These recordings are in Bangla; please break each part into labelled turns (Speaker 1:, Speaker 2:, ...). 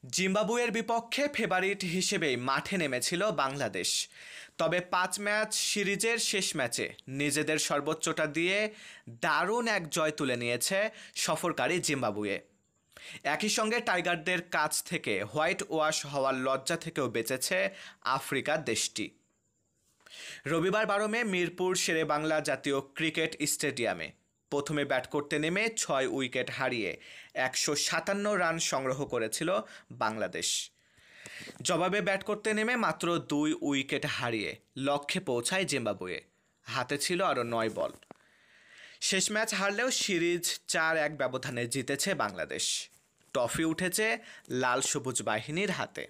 Speaker 1: জিম্বাবুয়ের বিপক্ষে ফেভারিট হিসেবেই মাঠে নেমেছিল বাংলাদেশ। তবে ৫ ম্যাচ সিরিজের শেষ ম্যাচে নিজেদের সর্বোচ্চটা দিয়ে দারুণ এক জয় তুলে নিয়েছে সফরকারী জিম্বাবুয়ে। একই সঙ্গে টাইগারদের কাছ থেকে হোয়াইট ওয়াশ হওয়ার লজ্জা থেকেও বেঁচেছে আফ্রিকার দেশটি। রবিবার ১২ মে মিরপুর শেরেবাংলা জাতীয় ক্রিকেট স্টেডিয়ামে প্রথমে ব্যাট করতে নেমে ৬ উইকেট হারিয়ে ১৫৭ রান সংগ্রহ করেছিল বাংলাদেশ। জবাবে ব্যাট করতে নেমে মাত্র ২ উইকেট হারিয়ে লক্ষ্যে পৌঁছায় জিম্বাবুয়ে। হাতে ছিল আরও ৯ বল। শেষ ম্যাচ হারলেও সিরিজ ৪-১ ব্যবধানে জিতেছে বাংলাদেশ। ট্রফি উঠেছে লাল সবুজ বাহিনীর হাতে।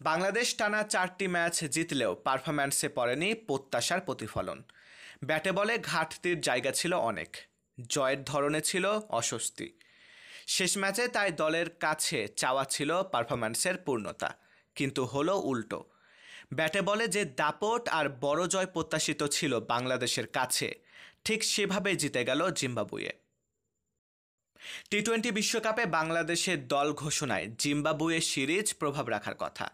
Speaker 1: বাংলাদেশ টানা ৪টি ম্যাচ জিতলেও পারফরম্যান্সে পড়েনি প্রত্যাশার প্রতিফলন। ব্যাটে বলে ঘাটতির জায়গা ছিল অনেক, জয়ের ধরনে ছিল অস্বস্তি। শেষ ম্যাচে তাই দলের কাছে চাওয়া ছিল পারফরম্যান্সের পূর্ণতা, কিন্তু হলো উল্টো। ব্যাটে বলে যে দাপট আর বড় জয় প্রত্যাশিত ছিল বাংলাদেশের কাছে, ঠিক সেভাবেই জিতে গেল জিম্বাবুয়ে। টি-২০ বিশ্বকাপে বাংলাদেশের দল ঘোষণায় জিম্বাবুয়ে সিরিজ প্রভাব রাখার কথা,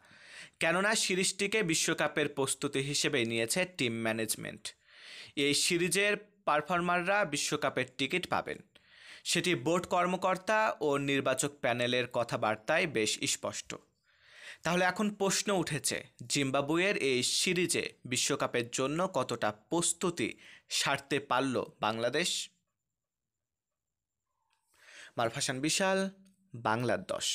Speaker 1: কেননা সিরিজটিকে বিশ্বকাপের প্রস্তুতি হিসেবেই নিয়েছে টিম ম্যানেজমেন্ট। এই সিরিজের পারফর্মাররা বিশ্বকাপের টিকিট পাবেন, সেটি বোর্ড কর্মকর্তা ও নির্বাচক প্যানেলের কথাবার্তায় বেশ স্পষ্ট। তাহলে এখন প্রশ্ন উঠেছে, জিম্বাবুয়ের এই সিরিজে বিশ্বকাপের জন্য কতটা প্রস্তুতি সারতে পারল বাংলাদেশ? মারুফ হাসান বিশাল, বাংলার ১০।